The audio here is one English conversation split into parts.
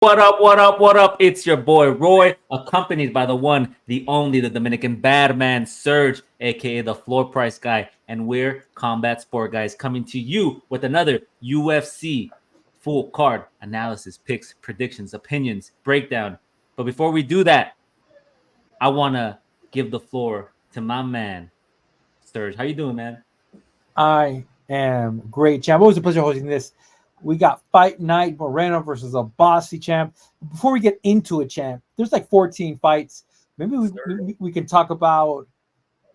What up, what up, what up? It's your boy Roy, accompanied by the one, the only, the Dominican bad man, Serge, aka the floor price guy. And we're Combat Sport Guys coming to you with another UFC full card analysis, picks, predictions, opinions, breakdown. But before we do that, I want to give the floor to my man, Serge. How you doing, man? I am great, champ. Always a pleasure hosting this. We got Fight Night, Moreno versus Albazi, champ. Before we get into it, champ, there's like 14 fights. Maybe we can talk about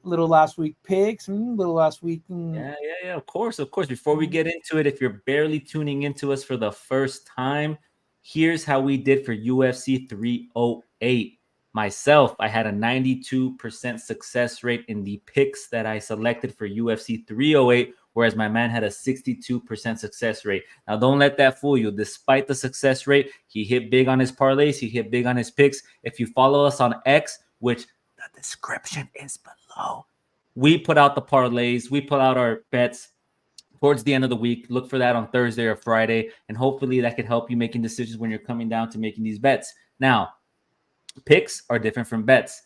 little last week picks, little last week. Yeah. Of course. Before we get into it, if you're barely tuning into us for the first time, here's how we did for UFC 308. Myself, I had a 92% success rate in the picks that I selected for UFC 308, whereas my man had a 62% success rate. Now, don't let that fool you. Despite the success rate, he hit big on his parlays, he hit big on his picks. If you follow us on X, which the description is below, we put out the parlays, we put out our bets towards the end of the week. Look for that on Thursday or Friday, and hopefully that could help you making decisions when you're coming down to making these bets. Now, picks are different from bets.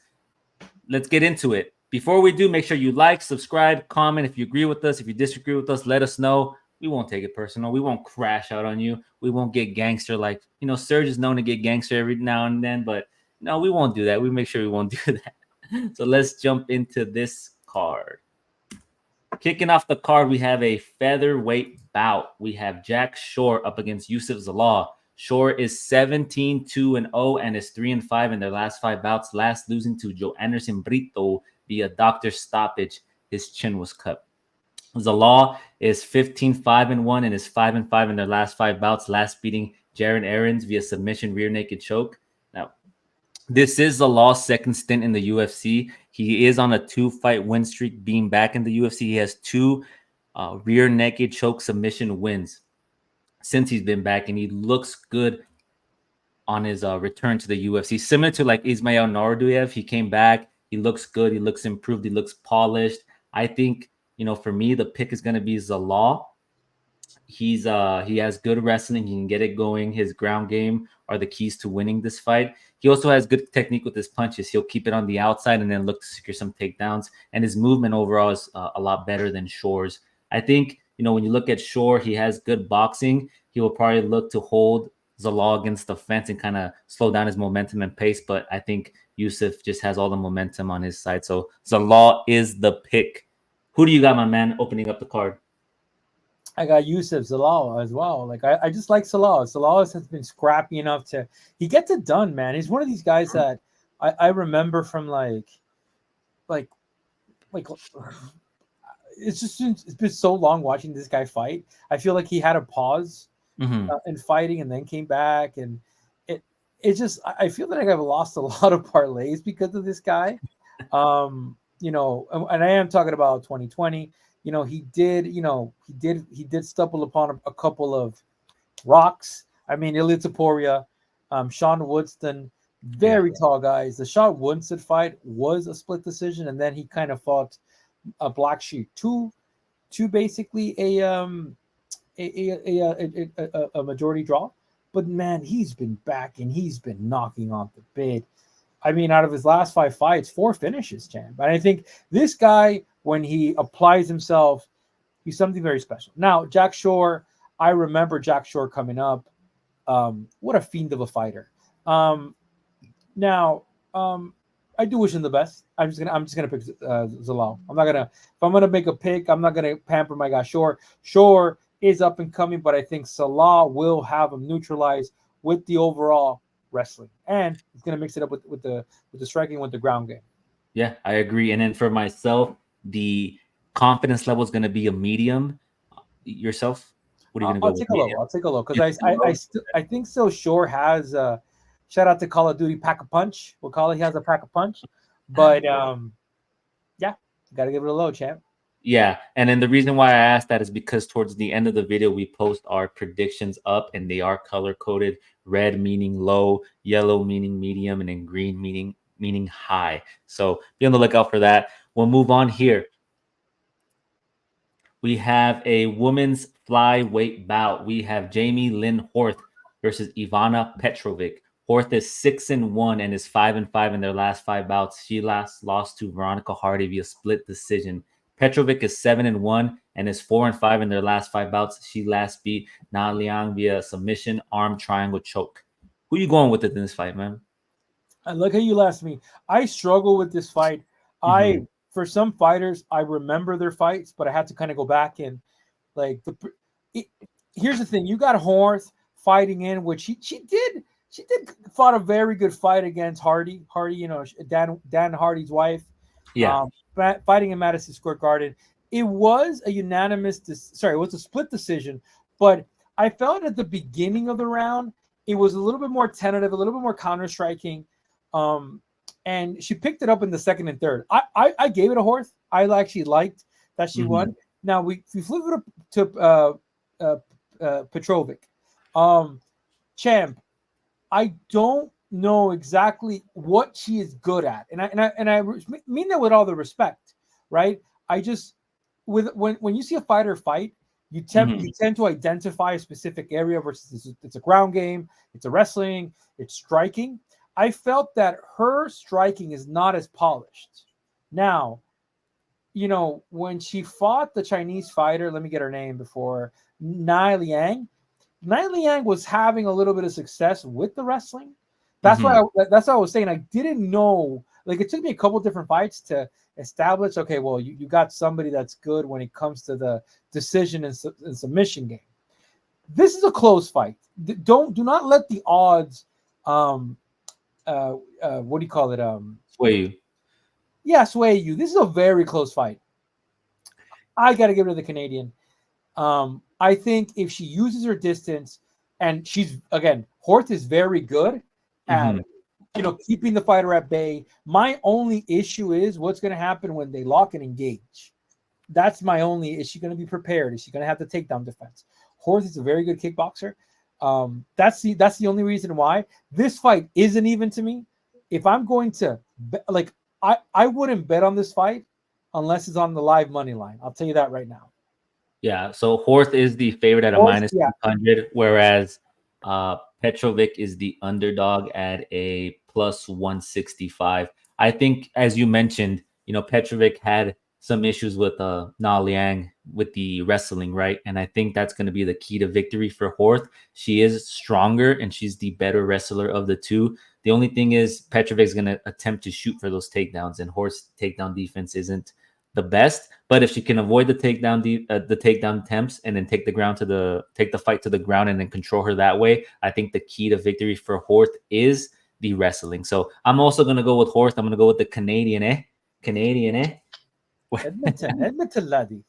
Let's get into it. Before we do, make sure you like, subscribe, comment. If you agree with us, if you disagree with us, let us know. We won't take it personal. We won't crash out on you. We won't get gangster like, Serge is known to get gangster every now and then, but no, we won't do that. We make sure we won't do that. So let's jump into this card. Kicking off the card, we have a featherweight bout. We have Jack Shore up against Youssef Zalal. Shore is 17-2-0 and is 3-5 in their last 5 bouts, last losing to Joe Anderson Brito via doctor stoppage. His chin was cut. Zalal is 15-5-1 and is 5-5 in their last 5 bouts, last beating Jaron Aarons via submission rear naked choke. Now, this is Zalal's second stint in the UFC. He is on a 2-fight win streak being back in the UFC. He has 2 rear naked choke submission wins since he's been back, and he looks good on his return to the UFC. Similar to like Ismail Nurduyev, he came back. He looks good. He looks improved. He looks polished. I think, for me, the pick is going to be Zalal. He has good wrestling. He can get it going. His ground game are the keys to winning this fight. He also has good technique with his punches. He'll keep it on the outside and then look to secure some takedowns. And his movement overall is a lot better than Shore's. I think, when you look at Shore, he has good boxing. He will probably look to hold Zalal against the fence and kind of slow down his momentum and pace. But I think Youssef just has all the momentum on his side. So Zalal is the pick. Who do you got, my man, opening up the card? I got Youssef Zalal as well. Like I just like Zalal. Zalal has been scrappy enough he gets it done, man. He's one of these guys that I remember from like it's been so long watching this guy fight. I feel like he had a pause in fighting and then came back, and it just I feel like I've lost a lot of parlays because of this guy. And I am talking about 2020. He did stumble upon a couple of rocks. I mean, Ilia Topuria, Sean Woodson, very tall guys. The Sean Woodson fight was a split decision, and then he kind of fought a Black Sheep, two basically a majority draw. But man, he's been back and he's been knocking on the bid. I mean, out of his last 5 fights, 4 finishes, champ. And I think this guy, when he applies himself, he's something very special. Now, Jack Shore, I remember Jack Shore coming up. What a fiend of a fighter. I do wish him the best. I'm just gonna pick Zalal. If I'm gonna make a pick, I'm not gonna pamper my guy Shore. Shore is up and coming, but I think Zalal will have him neutralized with the overall wrestling, and he's gonna mix it up with the striking, with the ground game. Yeah, I agree. And then for myself, the confidence level is gonna be a medium. Yourself, what are you gonna go with? I'll take a look because I think so. Shore has shout out to Call of Duty Pack a Punch. We'll call it. He has a pack a punch, but yeah, gotta give it a low, champ. Yeah, and then the reason why I asked that is because towards the end of the video, we post our predictions up, and they are color coded. Red meaning low, yellow meaning medium, and then green meaning high. So be on the lookout for that. We'll move on here. We have a women's flyweight bout. We have Jamie Lynn Horth versus Ivana Petrovic. Horth is 6-1 and is 5-5 in their last 5 bouts. She last lost to Veronica Hardy via split decision. Petrovic is 7-1 and is 4-5 in their last 5 bouts. She last beat Na Liang via submission, arm triangle choke. Who you going with in this fight, man? I look how you asked me. I struggle with this fight. For some fighters, I remember their fights, but I had to kind of go back and here's the thing. You got Horth fighting in, which she did fought a very good fight against Hardy. Hardy, Dan Hardy's wife. Yeah. Fighting in Madison Square Garden. It was a unanimous, it was a split decision, but I felt at the beginning of the round, it was a little bit more tentative, a little bit more counter-striking. And she picked it up in the second and third. I gave it a Horth. I actually liked that she won. Now we flip it up to Petrovic. Champ, I don't know exactly what she is good at, and I mean that with all the respect, right? I just when you see a fighter fight, you tend to identify a specific area versus it's a ground game, it's a wrestling, it's striking. I felt that her striking is not as polished. Now, when she fought the Chinese fighter, let me get her name before, Na Liang was having a little bit of success with the wrestling. That's why that's what I was saying. I didn't know. Like, it took me a couple different fights to establish, okay, well, you got somebody that's good when it comes to the decision and submission game. This is a close fight. Do not let the odds what do you call it? Sway you. Yeah, sway you. This is a very close fight. I got to give it to the Canadian. I think if she uses her distance, and Horth is very good at keeping the fighter at bay. My only issue is what's going to happen when they lock and engage. That's my only. Is she going to be prepared? Is she going to have the takedown defense? Horth is a very good kickboxer. That's the only reason why this fight isn't even to me. If I'm going to I wouldn't bet on this fight unless it's on the live money line. I'll tell you that right now. Yeah, so Horth is the favorite at a minus 200, whereas Petrovic is the underdog at a plus 165. I think, as you mentioned, Petrovic had some issues with Na Liang with the wrestling, right? And I think that's going to be the key to victory for Horth. She is stronger and she's the better wrestler of the two. The only thing is Petrovic is going to attempt to shoot for those takedowns, and Horth's takedown defense isn't the best. But if she can avoid the takedown attempts and then take the fight to the ground and then control her that way, I think the key to victory for Horth is the wrestling. So I'm also going to go with Horth. I'm going to go with the Canadian, Edmonton laddie.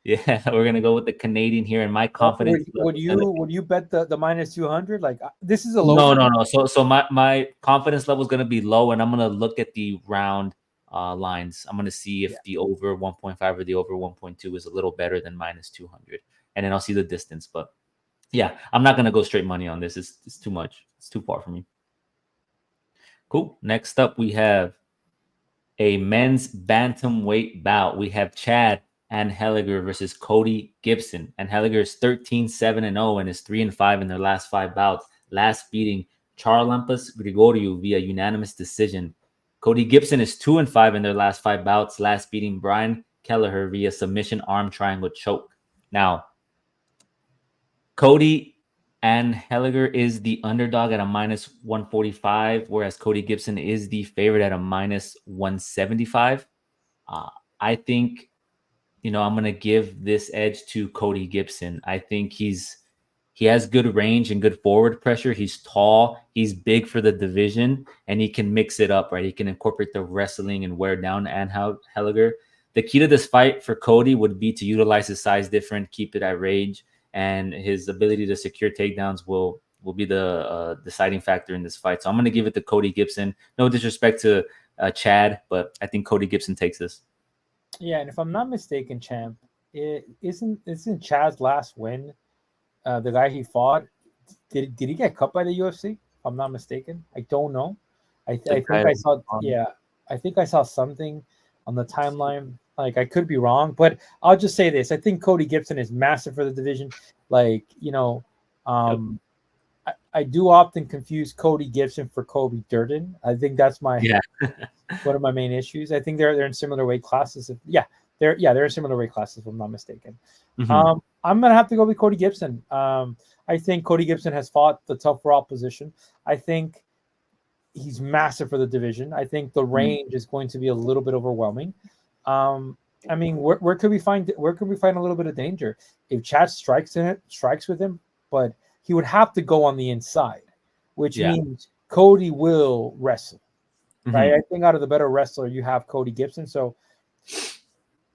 Yeah, we're gonna go with the Canadian here, and my confidence. Would you bet the minus 200? Like, this is a low. No. So my confidence level is gonna be low, and I'm gonna look at the round lines. I'm gonna see if the over 1.5 or the over 1.2 is a little better than minus 200, and then I'll see the distance. But yeah, I'm not gonna go straight money on this. It's too much. It's too far for me. Cool. Next up, we have a men's bantamweight bout. We have Chad Anheliger versus Cody Gibson. Anheliger is 13-7-0 and is 3-5 in their last 5 bouts, last beating Charlampas Grigoriou via unanimous decision. Cody Gibson is 2-5 in their last 5 bouts, last beating Brian Kelleher via submission arm triangle choke. Now, Cody Anheliger is the underdog at a minus 145, whereas Cody Gibson is the favorite at a minus 175. I think, I'm going to give this edge to Cody Gibson. I think he has good range and good forward pressure. He's tall, he's big for the division, and he can mix it up, right? He can incorporate the wrestling and wear down Anheliger. The key to this fight for Cody would be to utilize his size different, keep it at range, and his ability to secure takedowns will be the deciding factor in this fight. So I'm going to give it to Cody Gibson. No disrespect to Chad, but I think Cody Gibson takes this. Yeah, and if I'm not mistaken, champ, isn't Chad's last win the guy he fought? Did he get cut by the UFC? If I'm not mistaken, I don't know. I think I saw. Yeah, I think I saw something on the timeline. Like, I could be wrong, but I'll just say this: I think Cody Gibson is massive for the division. Like, I do often confuse Cody Gibson for Kobe Durden. I think that's my one of my main issues. I think they're in similar weight classes. They're in similar weight classes, if I'm not mistaken. Mm-hmm. I'm gonna have to go with Cody Gibson. I think Cody Gibson has fought the tough raw position. I think he's massive for the division. I think the range is going to be a little bit overwhelming. I mean, where could we find a little bit of danger if Chad strikes with him? But he would have to go on the inside, which means Cody will wrestle. Right? I think out of the better wrestler, you have Cody Gibson. So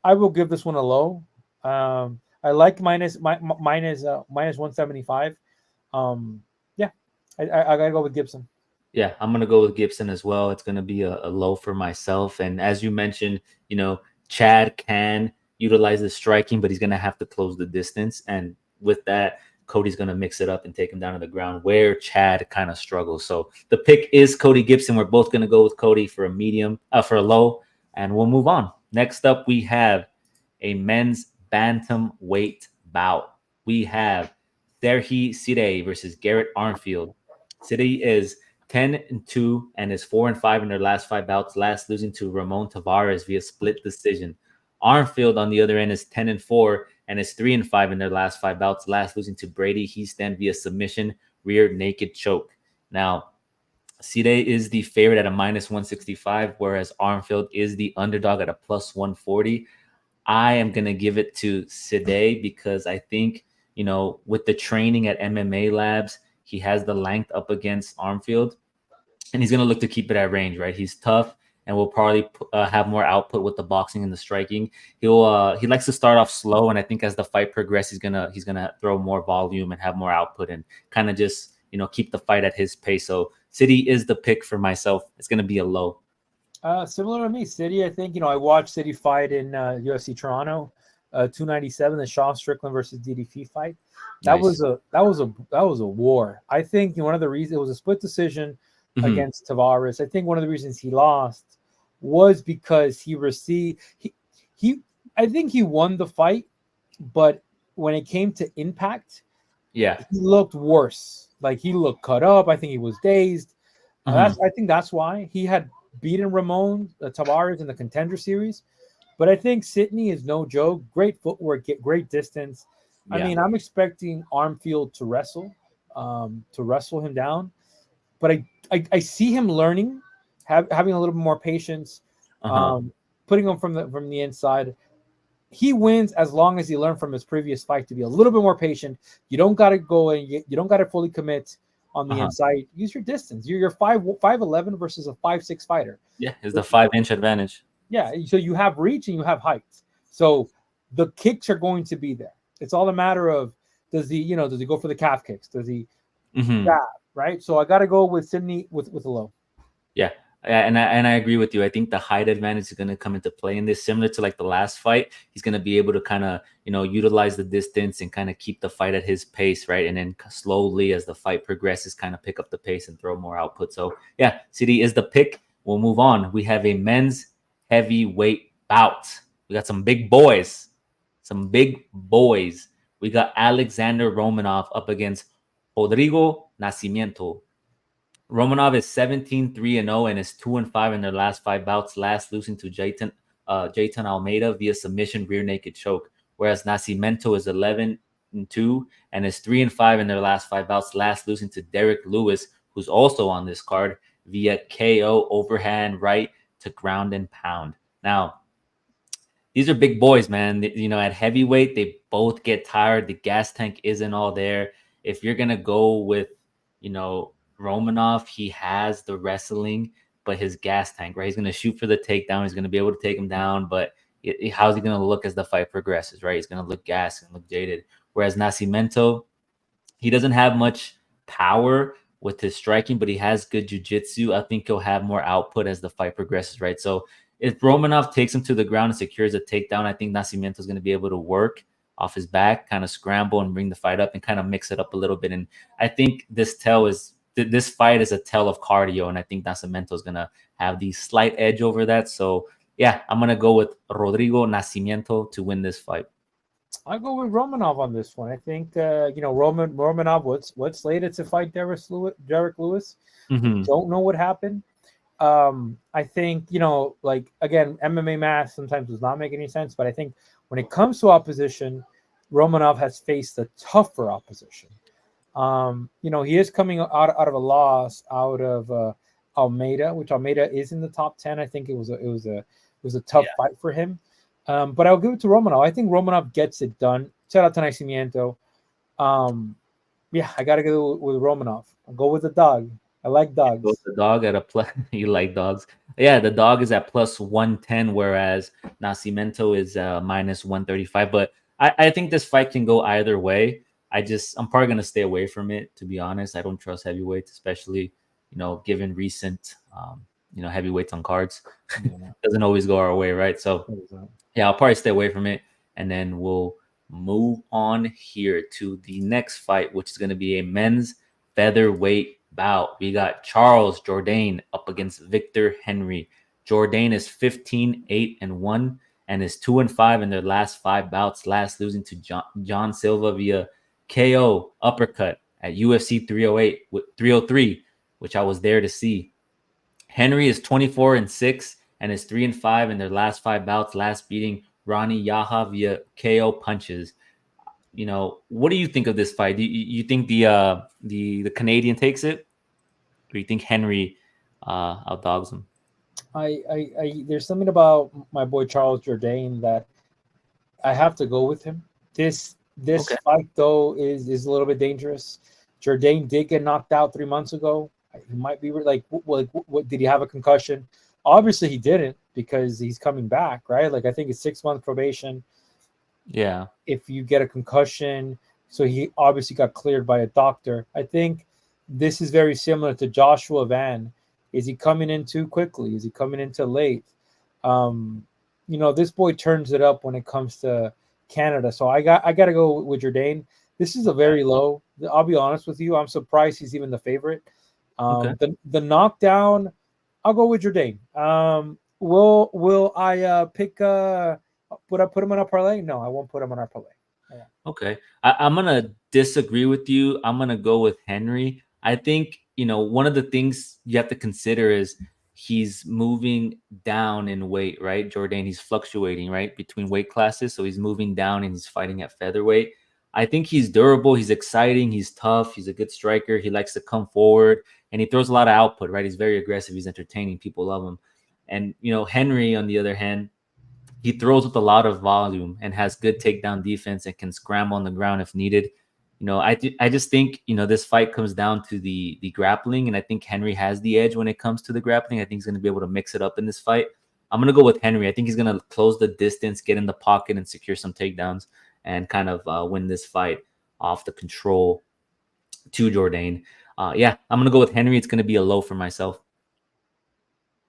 I will give this one a low. I like minus 175. I gotta go with Gibson. Yeah, I'm gonna go with Gibson as well. It's gonna be a low for myself. And as you mentioned, Chad can utilize the striking, but he's gonna have to close the distance. And with that, Cody's gonna mix it up and take him down to the ground where Chad kind of struggles. So the pick is Cody Gibson. We're both gonna go with Cody for a low, and we'll move on. Next up, we have a men's bantamweight bout. We have Sidey versus Garrett Armfield. Sidey is 10-2 and is 4-5 in their last 5 bouts, last losing to Ramon Tavares via split decision. Armfield, on the other end, is 10-4 and is 3-5 in their last 5 bouts, last losing to Brady Heaston via submission, rear naked choke. Now, Sidey is the favorite at a minus 165, whereas Armfield is the underdog at a plus 140. I am going to give it to Sidey because I think, with the training at MMA labs, he has the length up against Armfield, and he's going to look to keep it at range, right? He's tough and will probably have more output with the boxing and the striking. He likes to start off slow, and I think as the fight progresses, he's gonna throw more volume and have more output and kind of just keep the fight at his pace. So Sidey is the pick for myself. It's going to be a low. Similar to me, Sidey. I think I watched Sidey fight in UFC Toronto, 297, the Sean Strickland versus DDP fight. That was a war. I think one of the reasons it was a split decision against Tavares. I think one of the reasons he lost was because I think he won the fight, but when it came to impact, he looked worse. Like he looked cut up. I think he was dazed. I think that's why he had beaten Ramon Tavares in the Contender Series. But I think Sidney is no joke. Great footwork, great distance. Yeah. I mean, I'm expecting Armfield to wrestle him down. But I see him learning, having a little bit more patience, putting him from the inside. He wins as long as he learned from his previous fight to be a little bit more patient. You don't got to go and you don't got to fully commit on the inside. Use your distance. You're 5'11" versus a 5'6" fighter. Yeah, it's the 5-inch advantage. Yeah, so you have reach and you have height. So the kicks are going to be there. It's all a matter of does he go for the calf kicks? Does he grab, right? So I got to go with Sidney with a low. Yeah. And I agree with you. I think the height advantage is going to come into play in this, similar to like the last fight. He's going to be able to kind of, utilize the distance and kind of keep the fight at his pace, right? And then slowly, as the fight progresses, kind of pick up the pace and throw more output. So yeah, Sidey is the pick. We'll move on. We have a men's heavyweight bout. We got some big boys. We got Alexander Romanov up against Rodrigo Nascimento. Romanov is 17-3-0 and is 2-5 in their last 5 bouts, last losing to Jayton Almeida via submission rear naked choke, whereas Nascimento is 11-2 and is 3-5 in their last 5 bouts, last losing to Derek Lewis, who's also on this card, via KO overhand right to ground and pound. Now, these are big boys, man. At heavyweight, they both get tired. The gas tank isn't all there. If you're going to go with, Romanov, he has the wrestling, but his gas tank, right? He's going to shoot for the takedown. He's going to be able to take him down, but how's he going to look as the fight progresses, right? He's going to look gassed and look jaded. Whereas Nascimento, he doesn't have much power with his striking, but he has good jiu-jitsu. I think he'll have more output as the fight progresses, right? So if Romanov takes him to the ground and secures a takedown, I think Nascimento is going to be able to work off his back, kind of scramble and bring the fight up and kind of mix it up a little bit. And I think this fight is a tell of cardio, and I think Nascimento is going to have the slight edge over that. So, yeah, I'm going to go with Rodrigo Nascimento to win this fight. I go with Romanov on this one. I think Romanov what's slated to fight Derek Lewis. We Mm-hmm. don't know what happened. I think like again, MMA math sometimes does not make any sense, but I think when it comes to opposition, Romanov has faced a tougher opposition. He is coming out of a loss out of Almeida, which Almeida is in the top 10. I think it was a tough fight for him. But I'll give it to Romanov. I think Romanov gets it done. Shout out to Nascimento. I gotta go with Romanov. I'll go with the dog. I like Go with dogs. the dog at a plus. You like dogs? Yeah, the dog is at plus 110, whereas Nascimento is minus 135. But I think this fight can go either way. I'm probably gonna stay away from it, to be honest. I don't trust heavyweights, especially given recent heavyweights on cards. Yeah. Doesn't always go our way, right? So yeah, I'll probably stay away from it, and then we'll move on here to the next fight, which is going to be a men's featherweight bout. We got Charles Jourdain up against Victor Henry. Jourdain is 15-8-1 and is 2-5 in their last 5 bouts, last losing to John Silva via KO uppercut at UFC 303, which I was there to see. Henry is 24-6 and is 3-5 in their last 5 bouts, last beating Ronnie Yaha via KO punches. What do you think of this fight? Do you think the Canadian takes it, or do you think Henry outdogs him? There's something about my boy Charles Jourdain that I have to go with him. This fight though is a little bit dangerous. Jourdain did get knocked out 3 months ago. He might be like, what did he have a concussion? Obviously he didn't, because he's coming back, right? Like I think it's 6 month probation. Yeah. If you get a concussion, so he obviously got cleared by a doctor. I think this is very similar to Joshua Van. Is he coming in too quickly? Is he coming in too late? This boy turns it up when it comes to Canada. So I got to go with Jourdain. This is a very low. I'll be honest with you. I'm surprised he's even the favorite. The knockdown, I'll go with Jourdain. Will I pick? Would I put him on a parlay? No, I won't put him on our parlay. Yeah. Okay, I'm gonna disagree with you. I'm gonna go with Henry. I think one of the things you have to consider is he's moving down in weight, right? Jourdain, he's fluctuating, right, between weight classes, so he's moving down and he's fighting at featherweight. I think he's durable, he's exciting, he's tough, he's a good striker, he likes to come forward, and he throws a lot of output, right? He's very aggressive, he's entertaining, people love him. And Henry, on the other hand, he throws with a lot of volume and has good takedown defense and can scramble on the ground if needed. I just think this fight comes down to the grappling, and I think Henry has the edge when it comes to the grappling. I think he's going to be able to mix it up in this fight. I'm going to go with Henry. I think he's going to close the distance, get in the pocket, and secure some takedowns, and kind of win this fight off the control to Jourdain. I'm going to go with Henry. It's going to be a low for myself.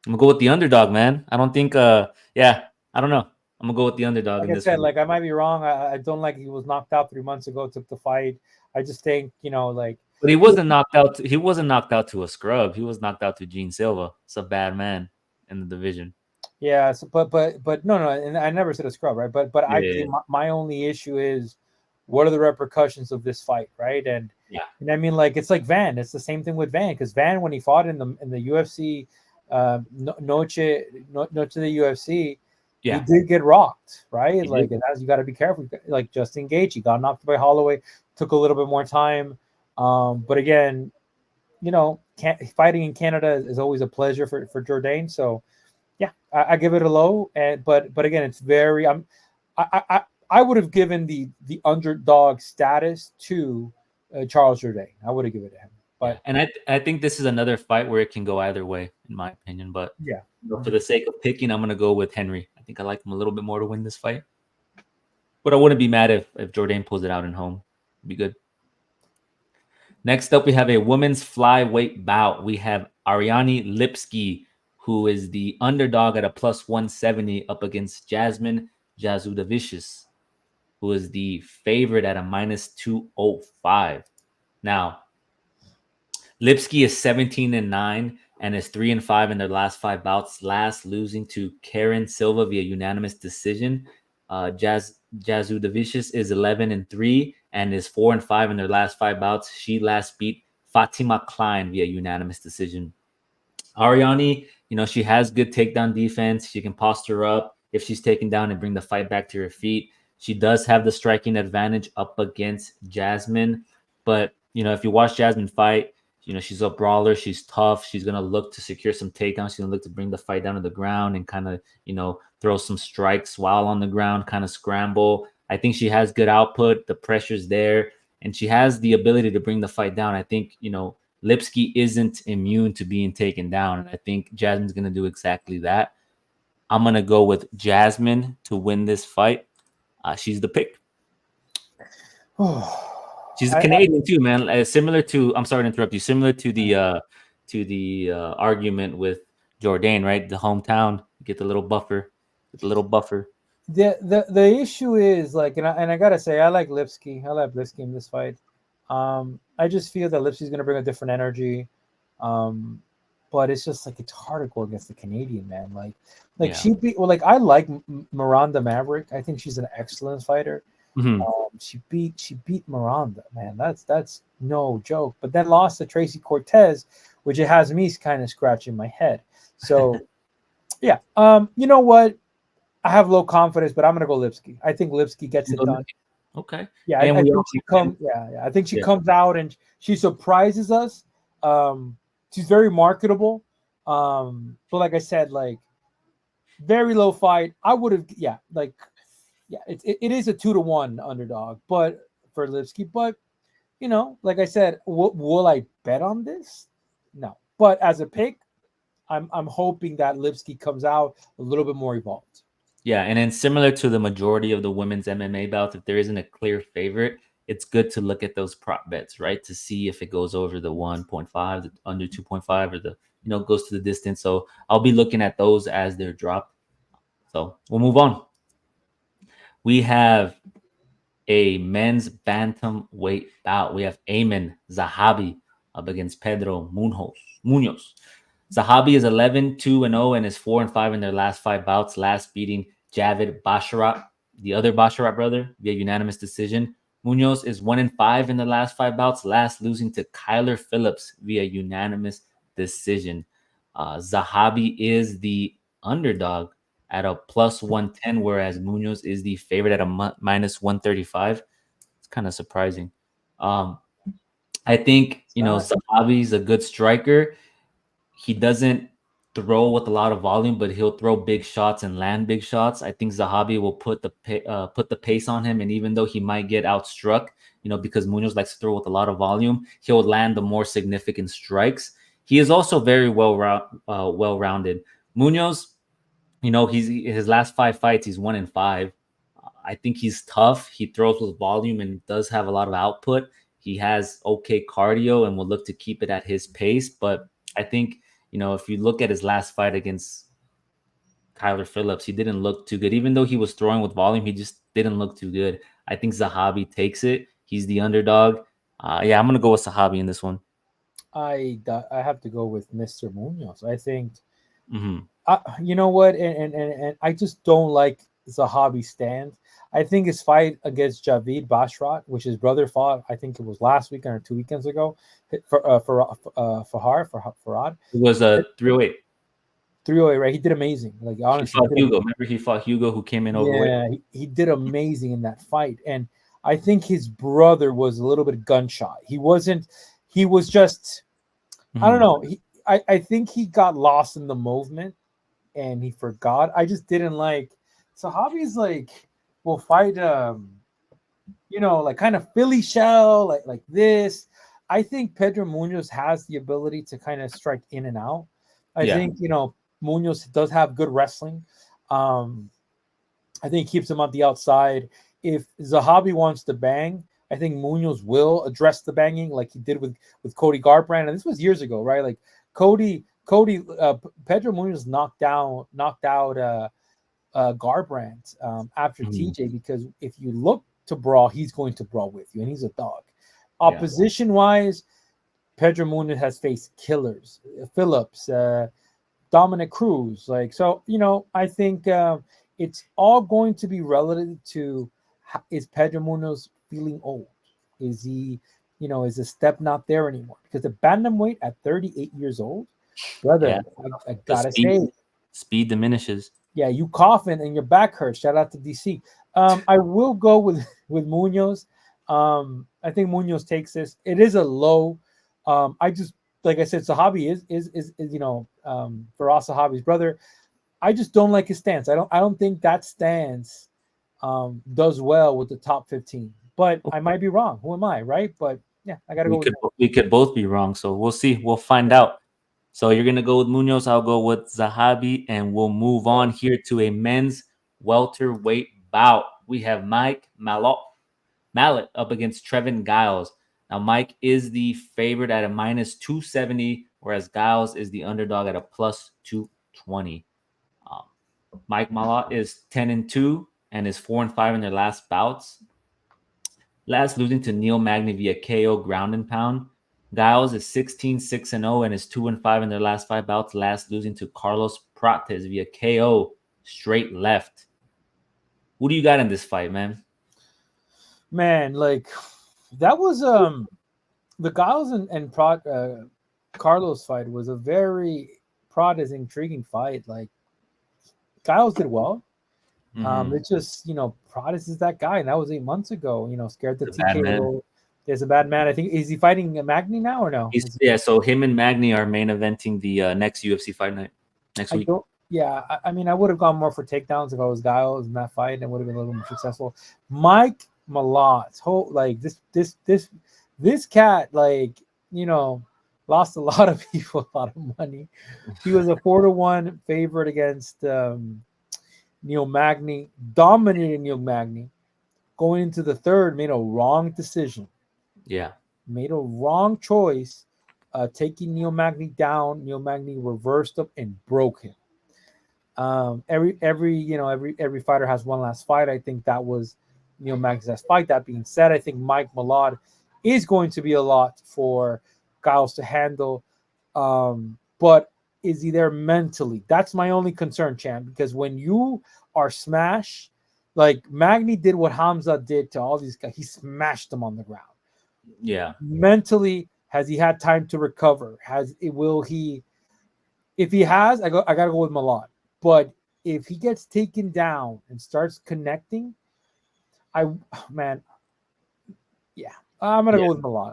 I'm going to go with the underdog, man. I don't think I don't know. I'm gonna go with the underdog. Like I said, I might be wrong. I don't like he was knocked out 3 months ago, took the fight. I just think, But he wasn't knocked out. He wasn't knocked out to a scrub. He was knocked out to Gene Silva. It's a bad man in the division. Yeah. So, but no, and I never said a scrub, right? But I think my only issue is, what are the repercussions of this fight, right? And I mean, it's like Van. It's the same thing with Van, because Van, when he fought in the UFC, Noche the UFC. Yeah. He did get rocked, right? And as you got to be careful. Like Justin Gaethje, he got knocked by Holloway, took a little bit more time. But again, fighting in Canada is always a pleasure for Jourdain. So, yeah, I give it a low. But again, it's very. I would have given the underdog status to Charles Jourdain. I would have given it to him. But and I think this is another fight where it can go either way, in my opinion. But for the sake of picking, I'm gonna go with Henry. I think I like him a little bit more to win this fight. But I wouldn't be mad if Jourdain pulls it out in home. It'd be good. Next up, we have a women's flyweight bout. We have Ariane Lipski, who is the underdog at a plus 170 up against Jasmine Jasadavicius, who is the favorite at a minus 205. Now, Lipski is 17-9 and is 3-5 in their last 5 bouts, last losing to Karen Silva via unanimous decision. Jasadavicius is 11-3 and is 4-5 in their last 5 bouts. She last beat Fatima Klein via unanimous decision. Ariane, she has good takedown defense. She can posture up if she's taken down and bring the fight back to her feet. She does have the striking advantage up against Jasmine. But, if you watch Jasmine fight, she's a brawler. She's tough. She's going to look to secure some takedowns. She's going to look to bring the fight down to the ground and kind of, throw some strikes while on the ground, kind of scramble. I think she has good output. The pressure's there. And she has the ability to bring the fight down. I think, Lipski isn't immune to being taken down. And I think Jasmine's going to do exactly that. I'm going to go with Jasmine to win this fight. She's the pick. She's a Canadian too, man. Similar to, I'm sorry to interrupt you, similar to the argument with Jourdain, right? The hometown, get the little buffer. The issue is like, and I gotta say, I like Lipski. I like Lipski in this fight. I just feel that Lipski's gonna bring a different energy. But it's just like it's hard to go against the Canadian, man. Like she beat I like Miranda Maverick. I think she's an excellent fighter. Mm-hmm. She beat Miranda, man. That's no joke. But then lost to Tracy Cortez, which it has me kind of scratching my head. So yeah, you know what? I have low confidence, but I'm gonna go Lipski. I think Lipski gets it done. Okay. Yeah, I think she comes. Yeah, I think she comes out and she surprises us. She's very marketable. But like I said, like very low fight. I would have, it is a 2-1 underdog, but for Lipski. But like I said, will I bet on this? No. But as a pick, I'm hoping that Lipski comes out a little bit more evolved. Yeah, and then similar to the majority of the women's MMA bouts, if there isn't a clear favorite, it's good to look at those prop bets, right? To see if it goes over the 1.5, under 2.5, or the goes to the distance. So I'll be looking at those as they're dropped. So we'll move on. We have a men's bantamweight bout. We have Ayman Zahabi up against Pedro Munhoz. Zahabi is 11-2-0 and is 4-5 in their last 5 bouts, last beating Javid Basharat, the other Basharat brother, via unanimous decision. Munhoz is 1-5 in the last 5 bouts, last losing to Kyler Phillips via unanimous decision. Zahabi is the underdog at a plus 110, whereas Munhoz is the favorite at a minus 135. It's kind of surprising. I think, Zahabi's a good striker. He doesn't throw with a lot of volume, but he'll throw big shots and land big shots. I think Zahabi will put the pace on him, and even though he might get outstruck, because Munhoz likes to throw with a lot of volume, he'll land the more significant strikes. He is also very well-rounded. Munhoz, his last 5 fights, he's 1-5. I think he's tough. He throws with volume and does have a lot of output. He has okay cardio and will look to keep it at his pace. But I think, if you look at his last fight against Kyler Phillips, he didn't look too good. Even though he was throwing with volume, he just didn't look too good. I think Zahabi takes it. He's the underdog. I'm going to go with Zahabi in this one. I have to go with Mr. Munhoz. I think, mm-hmm. You know what? And I just don't like Zahabi's stand. I think his fight against Javid Basharat, which his brother fought, I think it was last weekend or 2 weekends ago, for Farhad. It was a 308. 308, right? He did amazing. Like honestly, Remember he fought Hugo, who came in overweight. Yeah, he did amazing in that fight, and I think his brother was a little bit gun-shy. He was just, I don't know. I think he got lost in the movement, and he forgot. I just didn't like. Zahabi's will fight, like kind of Philly shell, like this. I think Pedro Munhoz has the ability to kind of strike in and out. I think, Munhoz does have good wrestling. I think he keeps him on the outside. If Zahabi wants to bang, I think Munhoz will address the banging like he did with Cody Garbrandt. And this was years ago, right? Like Pedro Munhoz knocked out Garbrandt after TJ, because if you look to brawl, he's going to brawl with you, and he's a dog. Opposition-wise, Pedro Munhoz has faced killers, Phillips, Dominic Cruz. I think it's all going to be relative to is Pedro Munhoz feeling old? Is he, is the step not there anymore? Because the bantamweight at 38 years old, brother, I gotta say, speed diminishes. Yeah, you coughing and your back hurts. Shout out to DC. I will go with Munhoz. I think Munhoz takes this. It is a low. I just, like I said, Zahabi is Firas Zahabi's brother. I just don't like his stance. I don't think that stance does well with the top 15. But I might be wrong. Who am I, right? But yeah, I gotta go. We could both be wrong, so we'll see. We'll find out. So you're gonna go with Munhoz. I'll go with Zahabi, and we'll move on here to a men's welterweight bout. We have Malott up against Trevin Giles. Now Mike is the favorite at a -270, whereas Giles is the underdog at a +220. Mike Malott is 10-2 and is 4-5 in their last bouts. Last losing to Neil Magny via KO ground and pound. Giles is 16-6-0 and is 2-5 in their last 5 bouts. Last losing to Carlos Prates via KO straight left. Who do you got in this fight, man? Man, like that was the Giles and Carlos fight was a very Prates intriguing fight. Like Giles did well. It's just, Prates is that guy, and that was 8 months ago. Scared the TKO. There's a bad man. I think, is he fighting Magny now or no? So him and Magny are main eventing the next UFC Fight Night next week. I mean, I would have gone more for takedowns if I was Giles in that fight, and would have been a little more successful. Mike Malott, like this cat, like lost a lot of people a lot of money. He was a 4-1 favorite against Neil Magny, dominated Neil Magny. Going into the third, made a wrong decision. Yeah. Made a wrong choice, taking Neil Magny down. Neil Magny reversed up and broke him. Every fighter has one last fight. I think that was Neil Magny's last fight. That being said, I think Mike Malott is going to be a lot for Giles to handle. But is he there mentally? That's my only concern, champ, because when you are smashed, like Magny did what Hamza did to all these guys, he smashed them on the ground. Yeah. Mentally, has he had time to recover? Will he? If he has, I gotta go with Malott. But if he gets taken down and starts connecting, I'm gonna go with Malott.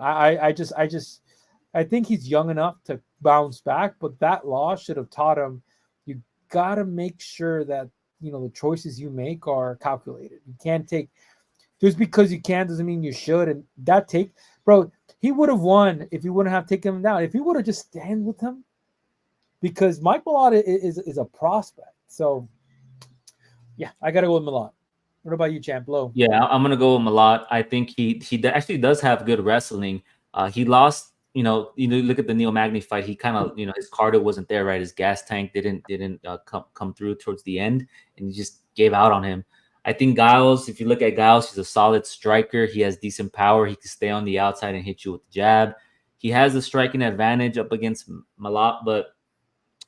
I think he's young enough to bounce back, but that loss should have taught him you gotta make sure that the choices you make are calculated. You can't take just because you can doesn't mean you should. And that he would have won if he wouldn't have taken him down. If he would have just stand with him, because Mike Malott is a prospect. So yeah, I gotta go with Malott. What about you, champ? Low. Yeah, I'm gonna go with Malott. I think he actually does have good wrestling. He lost. Look at the Neil Magny fight. He kind of, his cardio wasn't there, right? His gas tank didn't come through towards the end, and he just gave out on him. I think Giles, if you look at Giles, he's a solid striker. He has decent power. He can stay on the outside and hit you with the jab. He has a striking advantage up against Malott, but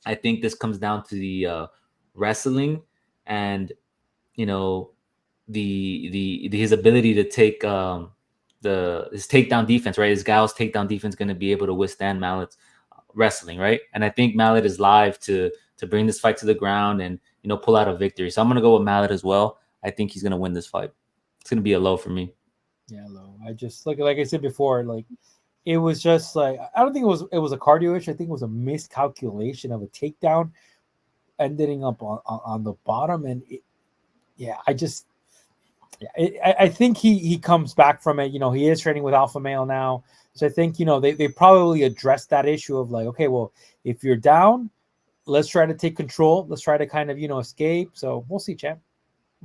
I think this comes down to the wrestling and his ability to take his takedown defense, right? His Giles takedown defense going to be able to withstand Malott's wrestling, right? And I think Malott is live to bring this fight to the ground and pull out a victory. So I'm going to go with Malott as well. I think he's going to win this fight. It's going to be a low for me. Yeah, low. I just like I said before, like it was just like I don't think it was a cardio issue. I think it was a miscalculation of a takedown ending up on the bottom, and I think he comes back from it. He is training with Alpha Male now. So I think, they probably addressed that issue of like, okay, well, if you're down, let's try to take control. Let's try to kind of, escape. So we'll see, champ.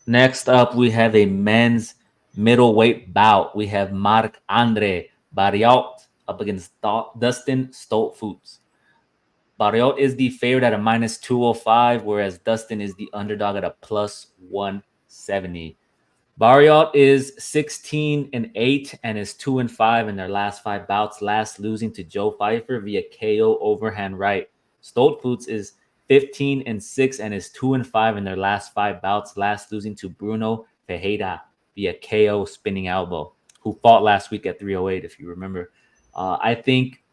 Next up, we have a men's middleweight bout. We have Marc-Andre Barriault up against Dustin Stoltzfus. Barriault is the favorite at a -205, whereas Dustin is the underdog at a +170. Barriault is 16-8 and is 2-5 in their last 5 bouts, last losing to Joe Pfeiffer via KO overhand right. Stoltzfus is 15-6 and is 2-5 in their last 5 bouts, last losing to Bruno Ferreira via KO spinning elbow, who fought last week at 308, if you remember. I think,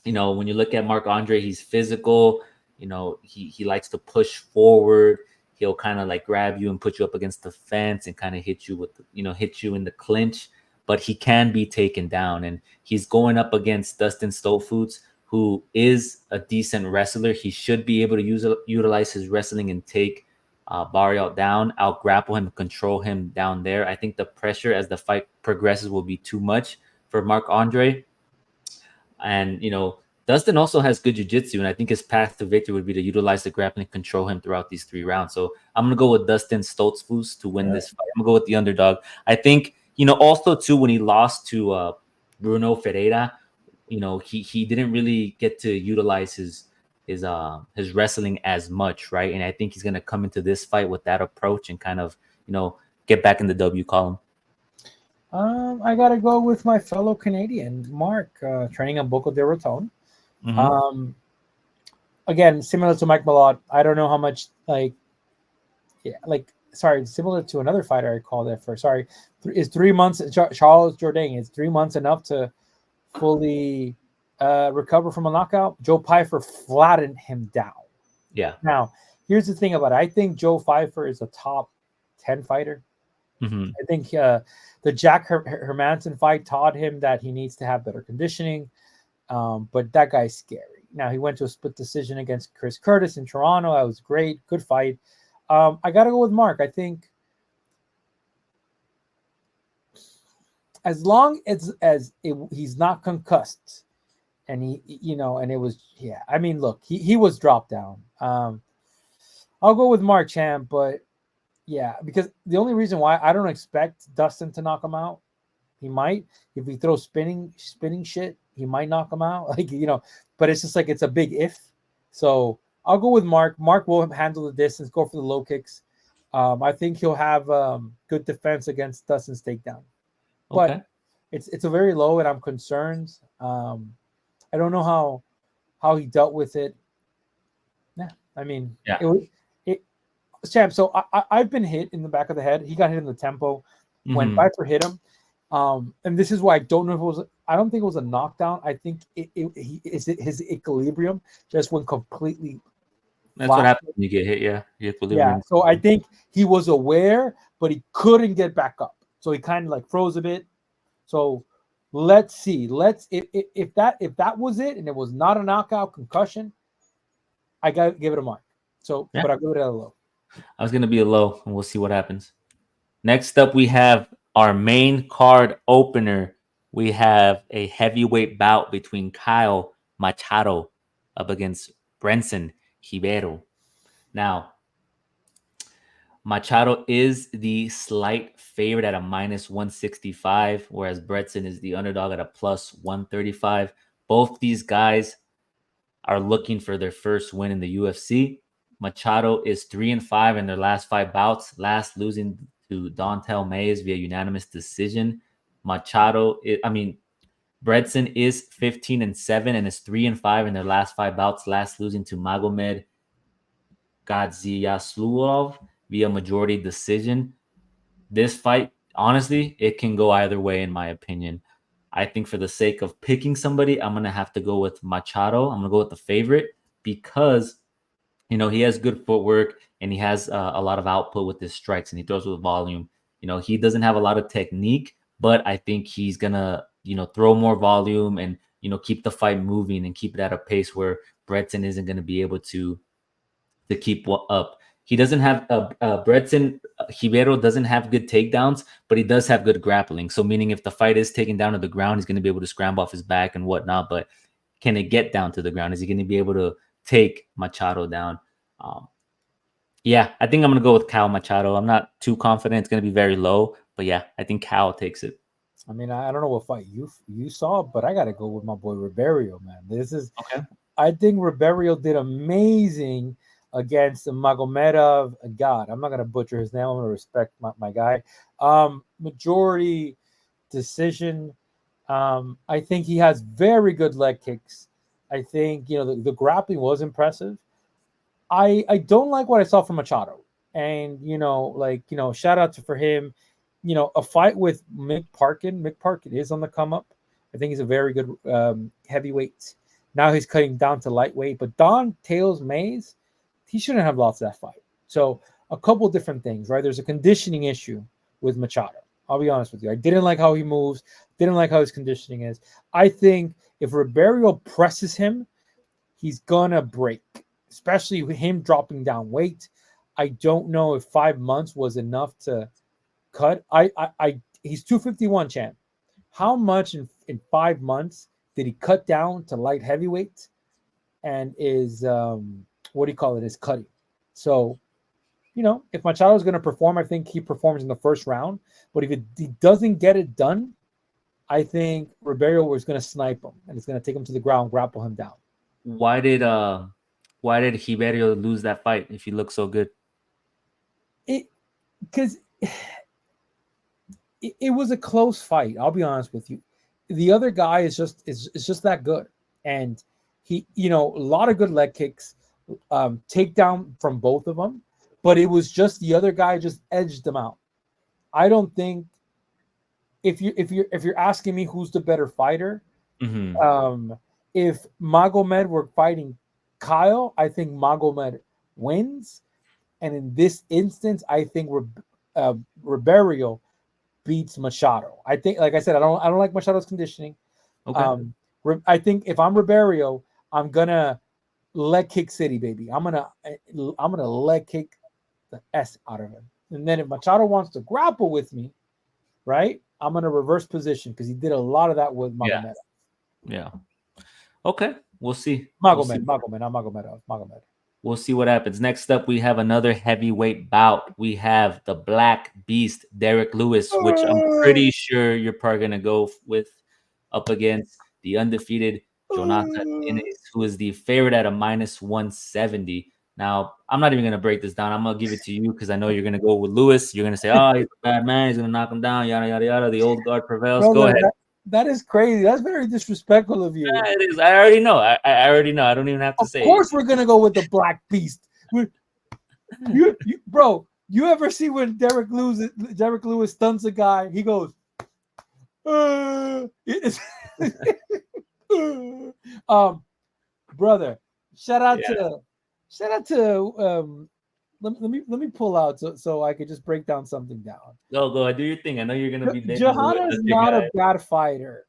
when you look at Marc-Andre, he's physical. He likes to push forward. He'll kind of like grab you and put you up against the fence and kind of hit you hit you in the clinch. But he can be taken down, and he's going up against Dustin Stoltzfus, who is a decent wrestler. He should be able to utilize his wrestling and take Barriault down, out grapple him, control him down there. I think the pressure as the fight progresses will be too much for Marc-Andre. And, Dustin also has good jiu-jitsu, and I think his path to victory would be to utilize the grappling and control him throughout these 3 rounds. So I'm going to go with Dustin Stoltzfus to win this fight. I'm going to go with the underdog. I think, also, too, when he lost to Bruno Ferreira, he didn't really get to utilize his wrestling as much, right? And I think he's going to come into this fight with that approach and kind of, get back in the W column. I gotta go with my fellow Canadian, Mark, training on Boca de Raton. Mm-hmm. Again, similar to Mike Malott, I don't know how much similar to another fighter I called it for. Sorry, is 3 months. Charles Jourdain is 3 months enough to fully recover from a knockout? Joe Pyfer flattened him down. Yeah. Now, here's the thing about it. I think Joe Pyfer is a top 10 fighter. Mm-hmm. I think the Jack Hermanson fight taught him that he needs to have better conditioning. But that guy's scary. Now, he went to a split decision against Chris Curtis in Toronto. That was great. Good fight. I got to go with Mark. I think as long as he's not concussed and and it was, I mean, look, he was dropped down. I'll go with Mark, champ, but because the only reason why I don't expect Dustin to knock him out, he might, if he throws spinning shit, he might knock him out, but it's just like, it's a big if. So I'll go with Mark. Mark will handle the distance, go for the low kicks. I think he'll have good defense against Dustin's takedown. Okay. But it's a very low, and I'm concerned. I don't know how he dealt with it. I mean, champ. So I've been hit in the back of the head. He got hit in the tempo when Pyfer hit him. And this is why I don't know if it was. I don't think it was a knockdown. I think his equilibrium just went completely. That's flat. What happens when you get hit. Yeah, equilibrium. So I think he was aware, but he couldn't get back up. So he kind of like froze a bit. So let's see. If that was it, and it was not a knockout, concussion, I got to give it a mark. So, but I'll give it a low. I was gonna be a low, and we'll see what happens. Next up, we have our main card opener. We have a heavyweight bout between Kyle Machado up against Brenson Ribeiro. Now, Machado is the slight favorite at a -165, whereas Bretson is the underdog at a +135. Both these guys are looking for their first win in the UFC. Machado is 3-5 in their last 5 bouts, last losing to Dontel Mays via unanimous decision. Bretson is 15-7 and is 3-5 in their last 5 bouts, last losing to Magomed Gadziaslulov via majority decision. This fight, honestly, it can go either way in my opinion. I think for the sake of picking somebody, I'm going to have to go with Machado. I'm going to go with the favorite because, he has good footwork and he has a lot of output with his strikes and he throws with volume. He doesn't have a lot of technique, but I think he's going to, throw more volume and, keep the fight moving and keep it at a pace where Bretson isn't going to be able to keep up. He doesn't have Bretson Ribeiro doesn't have good takedowns, but he does have good grappling. So meaning if the fight is taken down to the ground, he's going to be able to scramble off his back and whatnot. But can it get down to the ground? Is he going to be able to take Machado down? I think I'm going to go with Kyle Machado. I'm not too confident it's going to be very low, but I think Kyle takes it. I mean, I don't know what fight you saw, but I got to go with my boy Ribeiro, man. This is okay. I think Ribeiro did amazing against Magomedov. God, I'm not going to butcher his name. I'm going to respect my guy. Majority decision. I think he has very good leg kicks. I think, the grappling was impressive. I don't like what I saw from Machado. And, shout out for him. a fight with Mick Parkin. Mick Parkin is on the come up. I think he's a very good heavyweight. Now he's cutting down to lightweight. But Don Tails Mays, he shouldn't have lost that fight. So a couple different things, right? There's a conditioning issue with Machado. I'll be honest with you. I didn't like how he moves. Didn't like how his conditioning is. I think if Ribeiro presses him, he's going to break, especially with him dropping down weight. I don't know if 5 months was enough to cut. He's 251 champ. How much in 5 months did he cut down to light heavyweight and is, is cutting? So, if Machado is going to perform, I think he performs in the first round. But if he doesn't get it done, I think Ribeiro was going to snipe him and it's going to take him to the ground, grapple him down. Why did Ribeiro lose that fight if he looked so good? Because it was a close fight. I'll be honest with you. The other guy is just that good, and he, a lot of good leg kicks, takedown from both of them. But it was just the other guy just edged them out. I don't think if you're asking me who's the better fighter, if Magomed were fighting Kyle, I think Magomed wins, and in this instance, I think Ribeiro beats Machado. I think, like I said, I don't like Machado's conditioning. Okay. I think if I'm Ribeiro, I'm gonna leg kick City, baby. I'm gonna leg kick the S out of him. And then if Machado wants to grapple with me, right, I'm gonna reverse position because he did a lot of that with Magomed. Yeah. Okay, we'll see. Magomed. We'll see what happens. Next up, we have another heavyweight bout. We have the Black Beast, Derek Lewis, which I'm pretty sure you're probably going to go with, up against the undefeated Jonathan Diniz, who is the favorite at a -170. Now, I'm not even going to break this down. I'm going to give it to you because I know you're going to go with Lewis. You're going to say, oh, he's a bad man. He's going to knock him down, yada, yada, yada. The old guard prevails. Go ahead. That is crazy. That's very disrespectful of you. Yeah, it is. I already know. I already know. I don't even have to say it. Of course we're going to go with the Black Beast. Bro, you ever see when Derek Lewis stuns a guy? He goes, brother, shout out to let me pull out so I could just break down something down. Go do your thing. I know you're gonna be there. Johanna is not a bad fighter.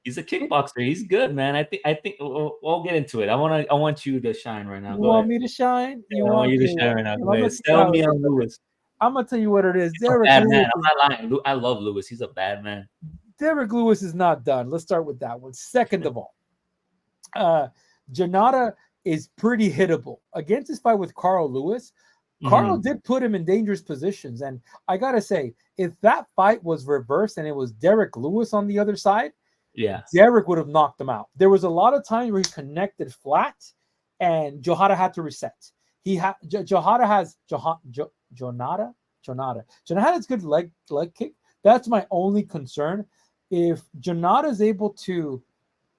He's a kickboxer. He's good, man. I think we'll get into it. I want you to shine right now. You want me to shine? I want you to shine right now. Tell me on Lewis. I'm gonna tell you what it is. Derek Lewis, man. I'm not lying. I love Lewis. He's a bad man. Derek Lewis is not done. Let's start with that one. Second of all, Janata is pretty hittable. Against his fight with Carl Lewis, Carl did put him in dangerous positions. And I got to say, if that fight was reversed and it was Derek Lewis on the other side, Derek would have knocked him out. There was a lot of times where he connected flat and Johada had to reset. Johada has good leg kick. That's my only concern. If Jonata is able to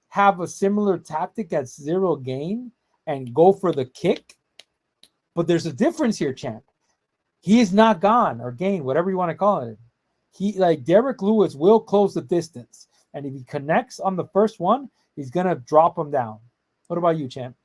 have a similar tactic at zero gain and go for the kick, but there's a difference here, champ. He is not gone or gained, whatever you want to call it. Derek Lewis will close the distance, and if he connects on the first one, he's gonna drop him down. What about you, champ?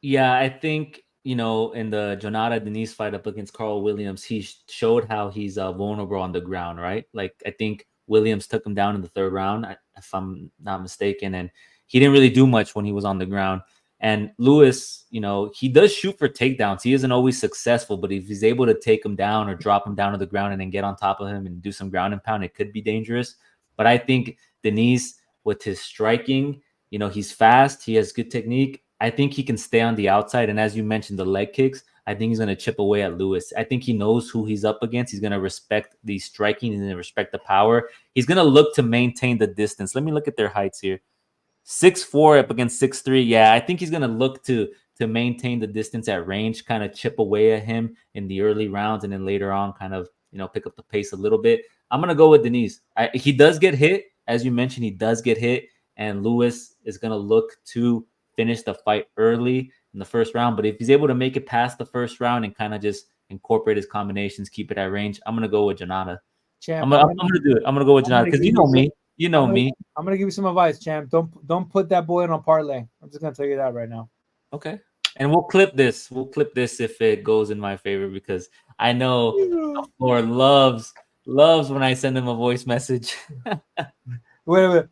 Yeah, I think in the Jonata Diniz fight up against Carl Williams, he showed how he's vulnerable on the ground, right? Like I think Williams took him down in the third round, if I'm not mistaken, and he didn't really do much when he was on the ground. And Lewis, he does shoot for takedowns. He isn't always successful, but if he's able to take him down or drop him down to the ground and then get on top of him and do some ground and pound, it could be dangerous. But I think Diniz, with his striking, he's fast. He has good technique. I think he can stay on the outside. And as you mentioned, the leg kicks, I think he's going to chip away at Lewis. I think he knows who he's up against. He's going to respect the striking. He's going to respect the power. He's going to look to maintain the distance. Let me look at their heights here. 6'4" up against 6'3". Yeah, I think he's going to look to maintain the distance at range, kind of chip away at him in the early rounds, and then later on kind of, pick up the pace a little bit. I'm going to go with Diniz. He does get hit. As you mentioned, he does get hit, and Lewis is going to look to finish the fight early in the first round. But if he's able to make it past the first round and kind of just incorporate his combinations, keep it at range, I'm going to go with Janata. Champ, I'm gonna do it. I'm gonna go with Jourdain because you know me. You know me. I'm gonna give you some advice, champ. Don't put that boy in on parlay. I'm just gonna tell you that right now. Okay. And we'll clip this. We'll clip this if it goes in my favor because I know the floor loves when I send him a voice message. Wait a